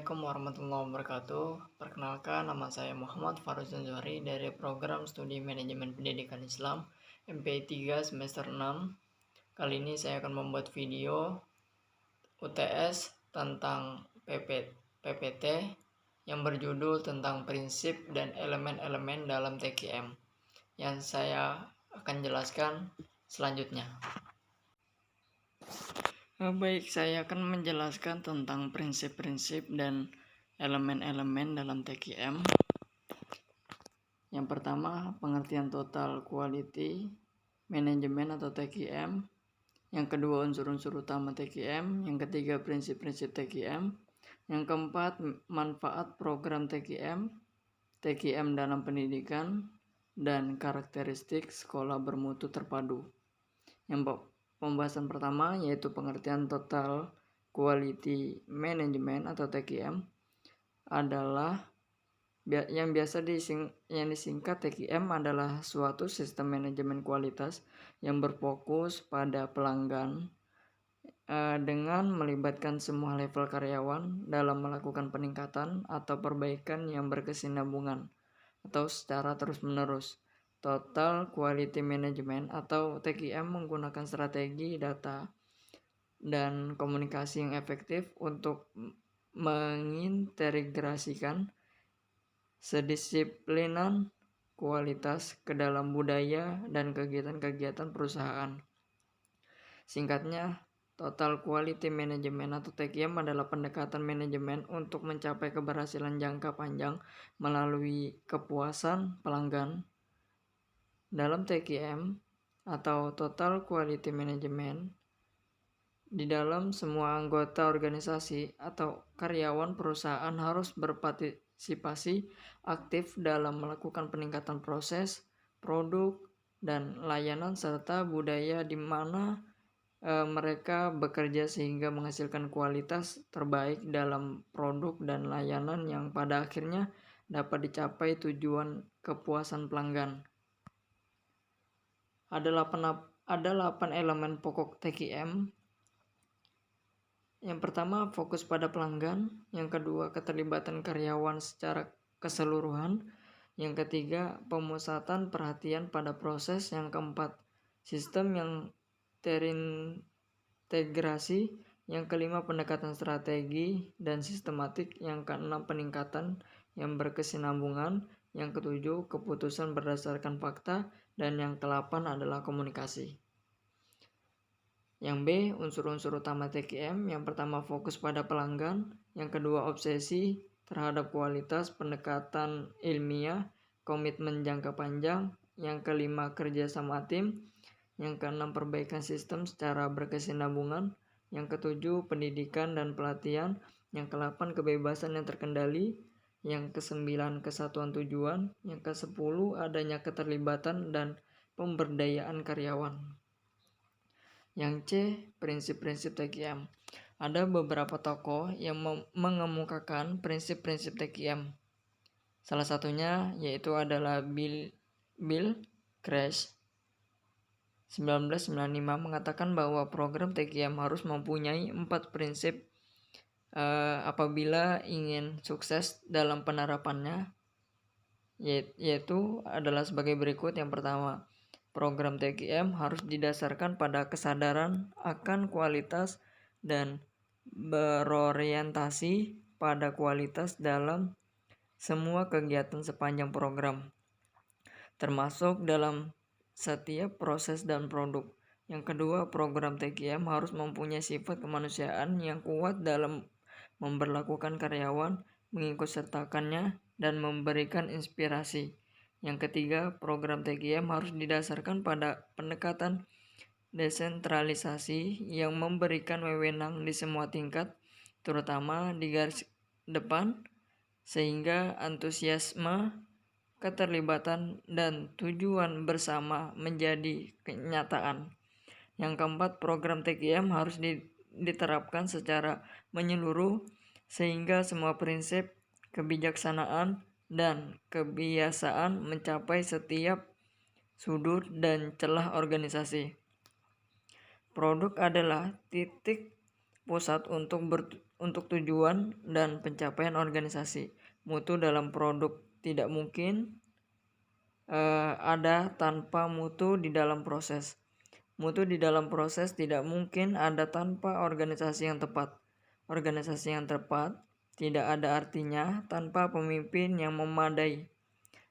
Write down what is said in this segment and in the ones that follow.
Assalamualaikum warahmatullahi wabarakatuh. Perkenalkan, nama saya Muhammad Faruzan Zuhri dari Program Studi Manajemen Pendidikan Islam MPI 3 semester 6. Kali ini saya akan membuat video UTS tentang PPT yang berjudul tentang prinsip dan elemen-elemen dalam TKM yang saya akan jelaskan selanjutnya. Baik, saya akan menjelaskan tentang prinsip-prinsip dan elemen-elemen dalam TKM. Yang pertama, pengertian total quality management atau TQM. Yang kedua, unsur-unsur utama TQM. Yang ketiga, prinsip-prinsip TQM. Yang keempat, manfaat program TQM, TQM dalam pendidikan, dan karakteristik sekolah bermutu terpadu. Yang pembahasan pertama yaitu pengertian total quality management atau TQM adalah yang biasa disingkat TQM adalah suatu sistem manajemen kualitas yang berfokus pada pelanggan dengan melibatkan semua level karyawan dalam melakukan peningkatan atau perbaikan yang berkesinambungan atau secara terus-menerus. Total Quality Management atau TQM menggunakan strategi data dan komunikasi yang efektif untuk mengintegrasikan sedisiplinan kualitas ke dalam budaya dan kegiatan-kegiatan perusahaan. Singkatnya, Total Quality Management atau TQM adalah pendekatan manajemen untuk mencapai keberhasilan jangka panjang melalui kepuasan pelanggan. Dalam TQM atau Total Quality Management, di dalam semua anggota organisasi atau karyawan perusahaan harus berpartisipasi aktif dalam melakukan peningkatan proses, produk, dan layanan serta budaya di mana mereka bekerja sehingga menghasilkan kualitas terbaik dalam produk dan layanan yang pada akhirnya dapat dicapai tujuan kepuasan pelanggan. Ada 8 elemen pokok TQM. Yang pertama, fokus pada pelanggan. Yang kedua, keterlibatan karyawan secara keseluruhan. Yang ketiga, pemusatan perhatian pada proses. Yang keempat, sistem yang terintegrasi. Yang kelima, pendekatan strategi dan sistematik. Yang keenam, peningkatan yang berkesinambungan. Yang ketujuh, keputusan berdasarkan fakta. Dan yang ke-8 adalah komunikasi. Yang B, unsur-unsur utama TQM. Yang pertama, fokus pada pelanggan. Yang kedua, obsesi terhadap kualitas, pendekatan ilmiah, komitmen jangka panjang. Yang kelima, kerja sama tim. Yang keenam, perbaikan sistem secara berkesinambungan. Yang ketujuh, pendidikan dan pelatihan. Yang ke-8, kebebasan yang terkendali. Yang ke-9, kesatuan tujuan. Yang ke-10, adanya keterlibatan dan pemberdayaan karyawan. Yang C, prinsip-prinsip TQM. Ada beberapa tokoh yang mengemukakan prinsip-prinsip TQM. Salah satunya yaitu adalah Bill Crash 1995 mengatakan bahwa program TQM harus mempunyai 4 prinsip apabila ingin sukses dalam penerapannya, yaitu adalah sebagai berikut. Yang pertama, program TQM harus didasarkan pada kesadaran akan kualitas dan berorientasi pada kualitas dalam semua kegiatan sepanjang program, termasuk dalam setiap proses dan produk. Yang kedua, program TQM harus mempunyai sifat kemanusiaan yang kuat dalam memperlakukan karyawan, mengikutsertakannya, dan memberikan inspirasi. Yang ketiga, program TQM harus didasarkan pada pendekatan desentralisasi yang memberikan wewenang di semua tingkat, terutama di garis depan, sehingga antusiasme, keterlibatan, dan tujuan bersama menjadi kenyataan. Yang keempat, program TQM harus diterapkan secara menyeluruh sehingga semua prinsip, kebijaksanaan, dan kebiasaan mencapai setiap sudut dan celah organisasi. Produk adalah titik pusat untuk untuk tujuan dan pencapaian organisasi. Mutu dalam produk tidak mungkin ada tanpa mutu di dalam proses. Mutu di dalam proses tidak mungkin ada tanpa organisasi yang tepat. Organisasi yang tepat tidak ada artinya tanpa pemimpin yang memadai.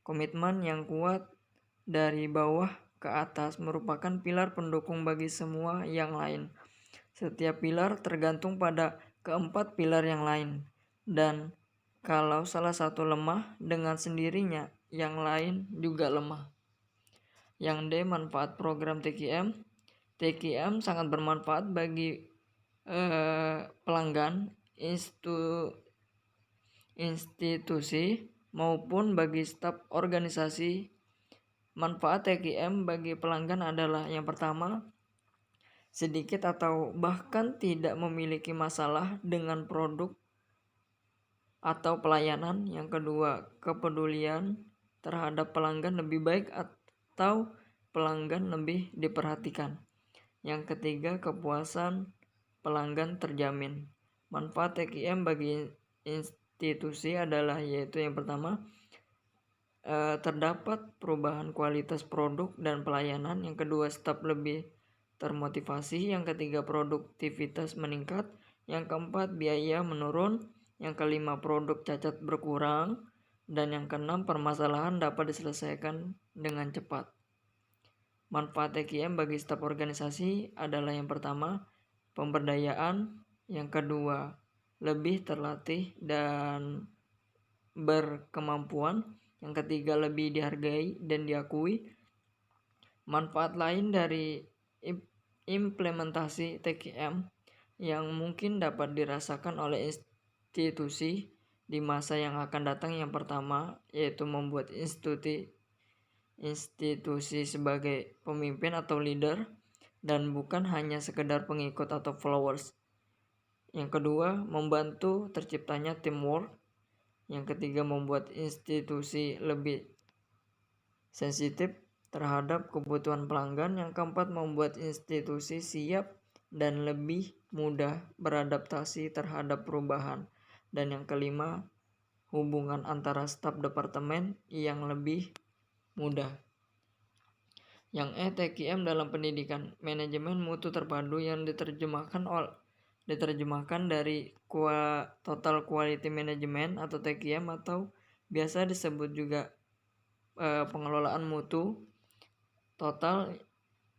Komitmen yang kuat dari bawah ke atas merupakan pilar pendukung bagi semua yang lain. Setiap pilar tergantung pada keempat pilar yang lain. Dan kalau salah satu lemah, dengan sendirinya yang lain juga lemah. Yang D. Manfaat program TQM. TQM sangat bermanfaat bagi pelanggan, institusi maupun bagi staf organisasi. Manfaat TQM bagi pelanggan adalah yang pertama, sedikit atau bahkan tidak memiliki masalah dengan produk atau pelayanan. Yang kedua, kepedulian terhadap pelanggan lebih baik atau pelanggan lebih diperhatikan. Yang ketiga, kepuasan pelanggan terjamin. Manfaat TQM bagi institusi adalah yaitu yang pertama, terdapat perubahan kualitas produk dan pelayanan. Yang kedua, staf lebih termotivasi. Yang ketiga, produktivitas meningkat. Yang keempat, biaya menurun. Yang kelima, produk cacat berkurang. Dan yang keenam, permasalahan dapat diselesaikan dengan cepat. Manfaat TQM bagi staf organisasi adalah yang pertama, pemberdayaan. Yang kedua, lebih terlatih dan berkemampuan. Yang ketiga, lebih dihargai dan diakui. Manfaat lain dari implementasi TQM yang mungkin dapat dirasakan oleh institusi di masa yang akan datang, yang pertama yaitu membuat institusi sebagai pemimpin atau leader dan bukan hanya sekedar pengikut atau followers. Yang kedua, membantu terciptanya teamwork. Yang ketiga, membuat institusi lebih sensitif terhadap kebutuhan pelanggan. Yang keempat, membuat institusi siap dan lebih mudah beradaptasi terhadap perubahan. Dan yang kelima, hubungan antara staf departemen yang lebih mudah. Yang E, TQM dalam pendidikan, manajemen mutu terpadu yang diterjemahkan dari Total Quality Management atau TQM, atau biasa disebut juga pengelolaan mutu total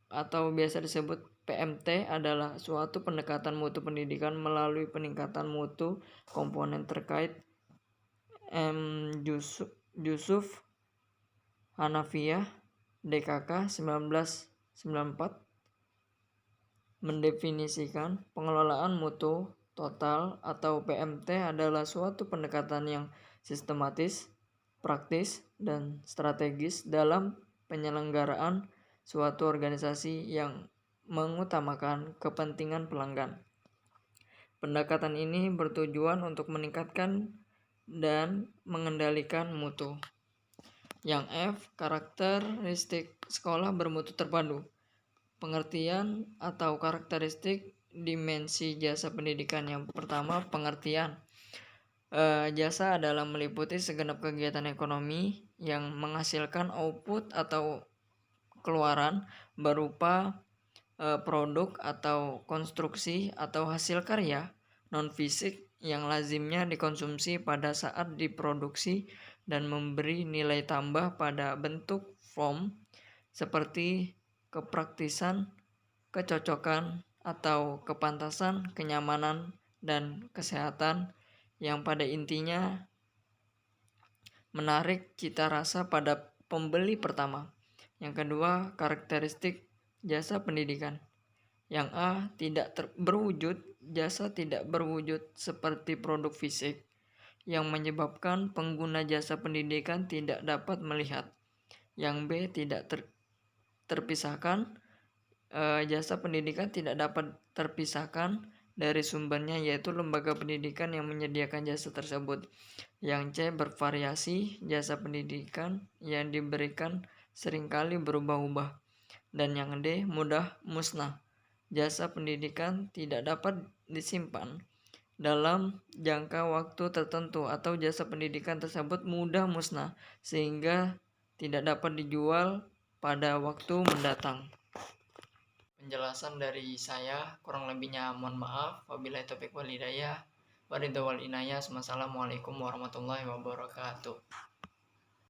atau biasa disebut PMT, adalah suatu pendekatan mutu pendidikan melalui peningkatan mutu komponen terkait. Yusuf Hanafiah DKK 1994 mendefinisikan pengelolaan mutu total atau PMT adalah suatu pendekatan yang sistematis, praktis, dan strategis dalam penyelenggaraan suatu organisasi yang mengutamakan kepentingan pelanggan. Pendekatan ini bertujuan untuk meningkatkan dan mengendalikan mutu. Yang F, karakteristik sekolah bermutu terpadu. Pengertian atau karakteristik dimensi jasa pendidikan. Yang pertama, pengertian. Jasa adalah meliputi segenap kegiatan ekonomi yang menghasilkan output atau keluaran berupa produk atau konstruksi atau hasil karya non-fisik yang lazimnya dikonsumsi pada saat diproduksi dan memberi nilai tambah pada bentuk form seperti kepraktisan, kecocokan, atau kepantasan, kenyamanan, dan kesehatan yang pada intinya menarik cita rasa pada pembeli pertama. Yang kedua, karakteristik jasa pendidikan. Yang A, jasa tidak berwujud seperti produk fisik yang menyebabkan pengguna jasa pendidikan tidak dapat melihat. Yang B, tidak terpisahkan. Jasa pendidikan tidak dapat terpisahkan dari sumbernya, yaitu lembaga pendidikan yang menyediakan jasa tersebut. Yang C, bervariasi. Jasa pendidikan yang diberikan seringkali berubah-ubah. Dan yang D, mudah musnah. Jasa pendidikan tidak dapat disimpan dalam jangka waktu tertentu atau jasa pendidikan tersebut mudah musnah sehingga tidak dapat dijual pada waktu mendatang. Penjelasan dari saya, kurang lebihnya mohon maaf. Wabillahi taufiq wal hidayah. Waridha wal inayah. Wassalamualaikum warahmatullahi wabarakatuh.